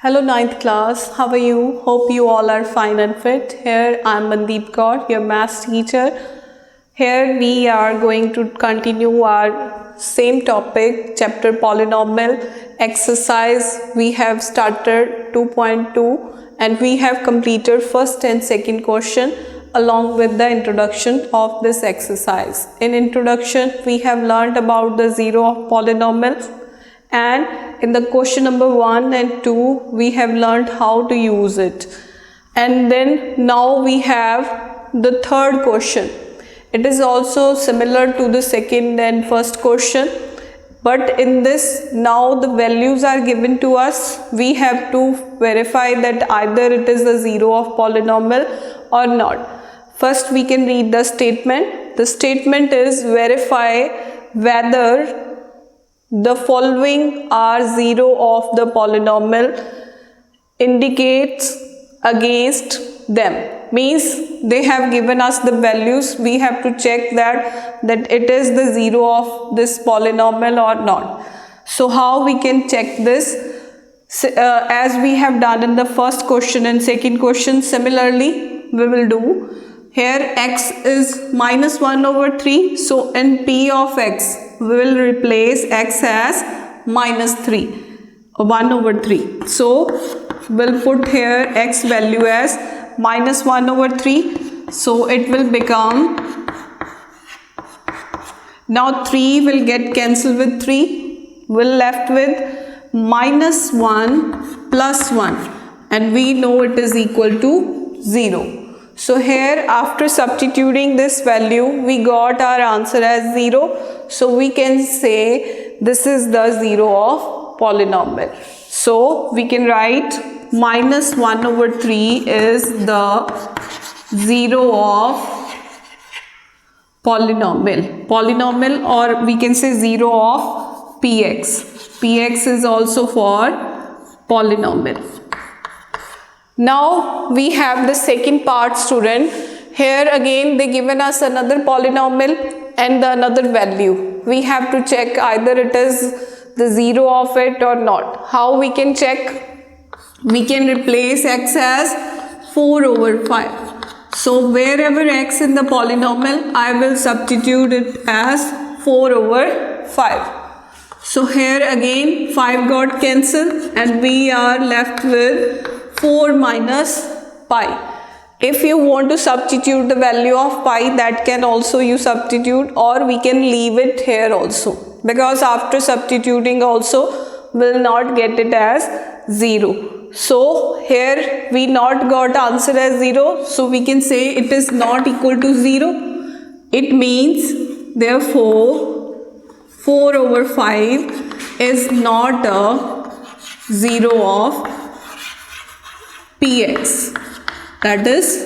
Hello 9th class, how are you? Hope you all are fine and fit. Here I am Mandeep Kaur, your maths teacher. Here we are going to continue our same topic, chapter polynomial exercise. We have started 2.2 and we have completed first and second question along with the introduction of this exercise. In introduction, we have learned about the zero of polynomials, and in the question number 1 and 2 we have learned how to use it. And then now we have the third question. It is also similar to the second and first question, but in this now the values are given to us. We have to verify that either it is the zero of polynomial or not. First we can read the statement. The statement is verify whether the following are zero of the polynomial indicates against them. Means they have given us the values, we have to check that it is the zero of this polynomial or not. So how we can check this? As we have done in the first question and second question, similarly we will do. Here x is minus 1 over 3. So in P of x, we will replace x as minus 3, 1 over 3. So we'll put here x value as minus 1 over 3. So it will become, now 3 will get cancelled with 3. We'll left with minus 1 plus 1. And we know it is equal to 0. So here after substituting this value, we got our answer as 0. So we can say this is the zero of polynomial. So we can write minus 1 over 3 is the zero of polynomial. Polynomial, or we can say zero of px. Px is also for polynomial. Now we have the second part, student. Here again they given us another polynomial and another value. We have to check either it is the zero of it or not. How we can check? We can replace x as 4 over 5. So wherever x in the polynomial, I will substitute it as 4 over 5. So here again 5 got cancelled and we are left with 4 minus pi. If you want to substitute the value of pi, that can also you substitute, or we can leave it here also, because after substituting also will not get it as 0. So here we not got answer as 0, so we can say it is not equal to 0. It means therefore 4 over 5 is not a zero of px, that is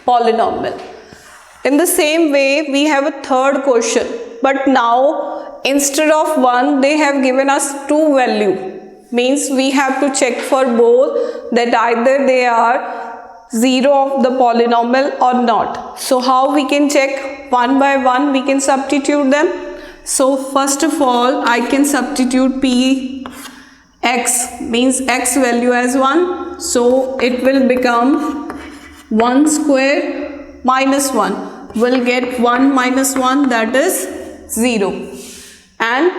polynomial. In the same way we have a third question, but now instead of 1 they have given us 2 value. Means we have to check for both that either they are zero of the polynomial or not. So how we can check? One by one we can substitute them. So first of all I can substitute p x, means x value as 1. So it will become 1 square minus 1. We'll get 1 minus 1, that is 0. And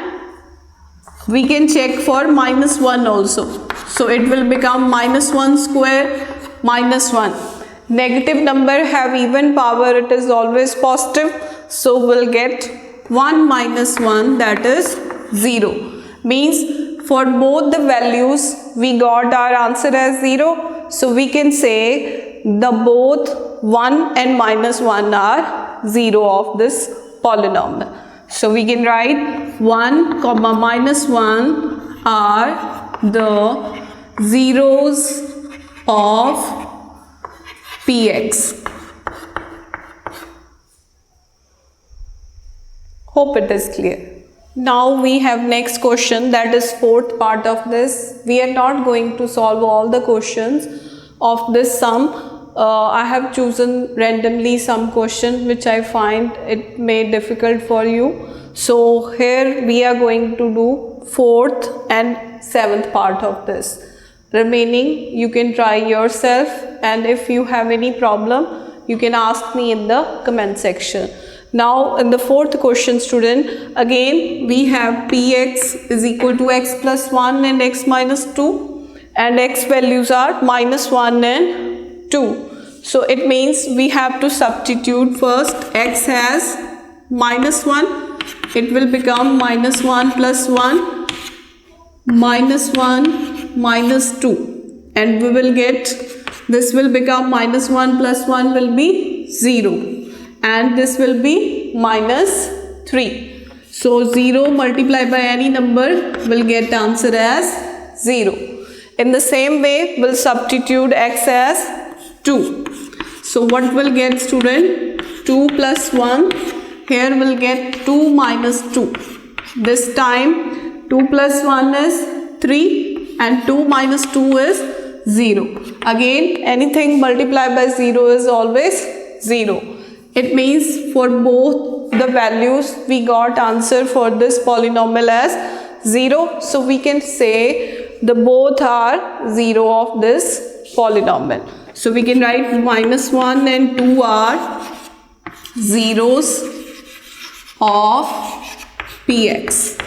we can check for minus 1 also. So it will become minus 1 square minus 1. Negative number have even power, it is always positive. So we'll get 1 minus 1, that is 0. Means for both the values we got our answer as 0. So we can say the both 1 and minus 1 are 0 of this polynomial. So we can write 1 comma minus 1 are the zeros of px. Hope it is clear. Now we have next question, that is fourth part of this. We are not going to solve all the questions of this sum. I have chosen randomly some question which I find it may difficult for you. So here we are going to do fourth and seventh part of this. Remaining you can try yourself, and if you have any problem you can ask me in the comment section. Now in the fourth question student, again we have px is equal to x plus 1 and x minus 2, and x values are minus 1 and 2. So it means we have to substitute first x as minus 1, it will become minus 1 plus 1 minus 1 minus 2, and we will get, this will become minus 1 plus 1 will be 0, and this will be minus 3. So 0 multiplied by any number will get answer as 0. In the same way we'll substitute x as 2. So what will get student? 2 plus 1, here we'll get 2 minus 2. This time 2 plus 1 is 3 and 2 minus 2 is 0. Again anything multiplied by 0 is always 0. It means for both the values we got answer for this polynomial as 0. So we can say the both are 0 of this polynomial. So we can write minus 1 and 2 are zeros of px,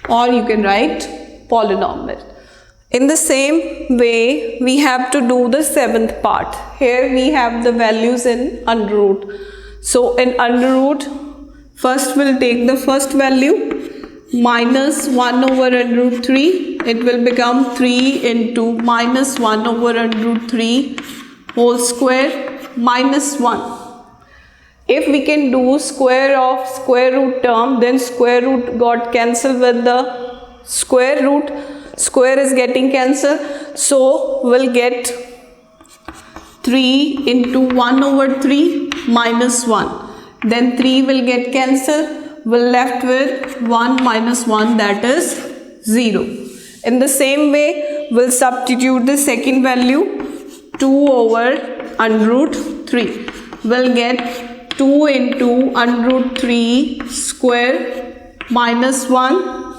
or you can write polynomial. In the same way we have to do the seventh part. Here we have the values in under root. So in under root, first we'll take the first value minus 1 over under root 3. It will become 3 into minus 1 over under root 3 whole square minus 1. If we can do square of square root term, then square root got cancelled with the square root. Square is getting cancelled. So we'll get 3 into 1 over 3 minus 1. Then 3 will get cancelled. We're left with 1 minus 1, that is 0. In the same way, we'll substitute the second value 2 over under root 3. We'll get 2 into under root 3 square minus 1.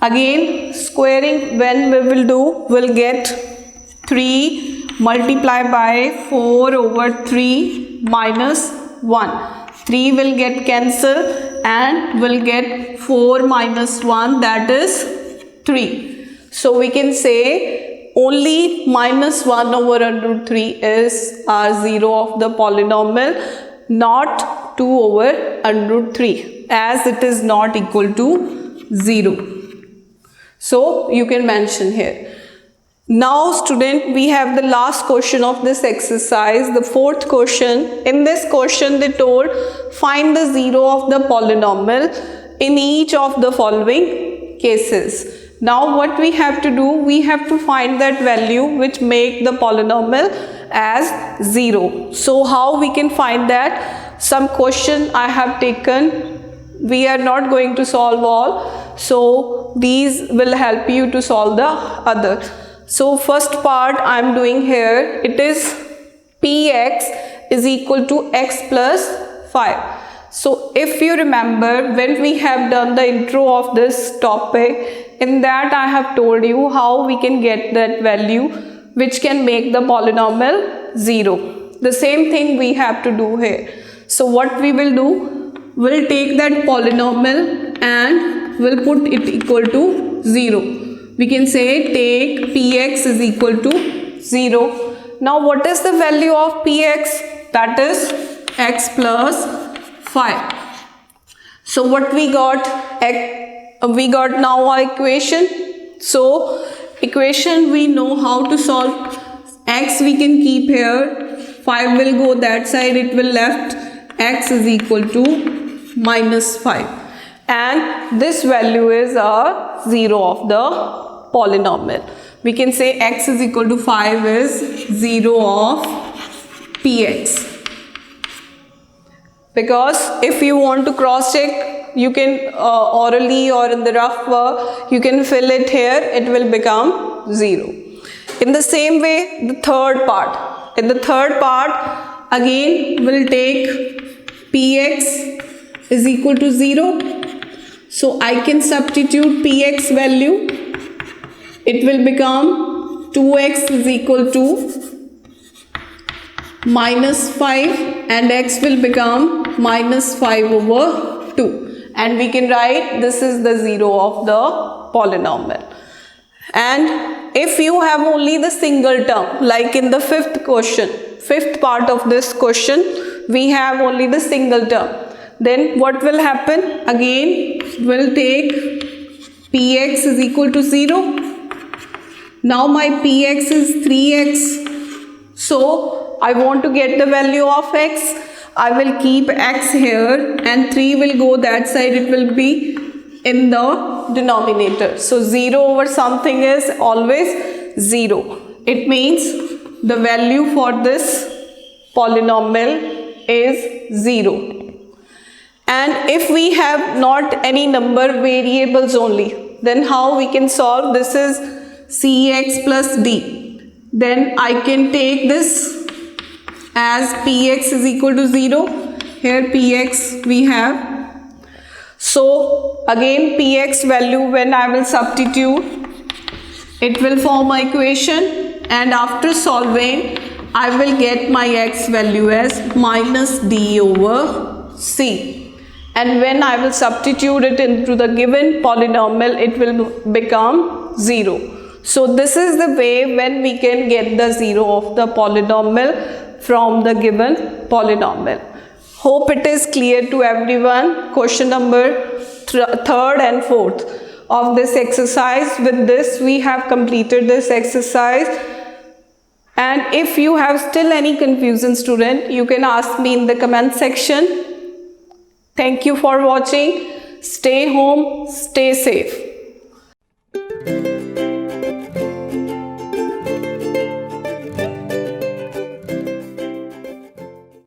Again squaring when we will do, we'll get 3 multiplied by 4 over 3 minus 1. 3 will get cancelled and we'll get 4 minus 1, that is 3. So we can say only minus 1 over under root 3 is our 0 of the polynomial, not 2 over under root 3, as it is not equal to 0. So you can mention here. Now student, we have the last question of this exercise, the fourth question. In this question they told find the 0 of the polynomial in each of the following cases. Now what we have to do, we have to find that value which make the polynomial as 0. So how we can find that? Some question I have taken, we are not going to solve all, so these will help you to solve the other. So first part I am doing here, it is px is equal to x plus 5. So if you remember, when we have done the intro of this topic, in that I have told you how we can get that value which can make the polynomial 0. The same thing we have to do here. So what we will do, we'll take that polynomial and we'll put it equal to 0. We can say take px is equal to 0. Now what is the value of px? That is x plus 5. So what we got? We got now our equation. So equation we know how to solve. X we can keep here, 5 will go that side, it will left. X is equal to minus 5. And this value is a 0 of the polynomial. We can say x is equal to 5 is 0 of px. Because if you want to cross check, you can orally or in the rough work, you can fill it here, it will become 0. In the same way, the third part. In the third part, again we'll take px is equal to 0. So I can substitute px value. It will become 2x is equal to minus 5 and x will become minus 5 over 2, and we can write this is the 0 of the polynomial. And if you have only the single term, like in the fifth part of this question, we have only the single term, then what will happen? Again, we'll take px is equal to 0. Now my px is 3x. So I want to get the value of x. I will keep x here and 3 will go that side. It will be in the denominator. So 0 over something is always 0. It means the value for this polynomial is 0. And if we have not any number, variables only, then how we can solve? This is cx plus d. Then I can take this as px is equal to 0. Here px we have. So again px value, when I will substitute, it will form my equation, and after solving I will get my x value as minus d over c. And when I will substitute it into the given polynomial, it will become 0. So this is the way when we can get the 0 of the polynomial from the given polynomial. Hope it is clear to everyone. Question number 3rd and 4th of this exercise. With this we have completed this exercise. And if you have still any confusion, student, you can ask me in the comment section. Thank you for watching. Stay home, stay safe.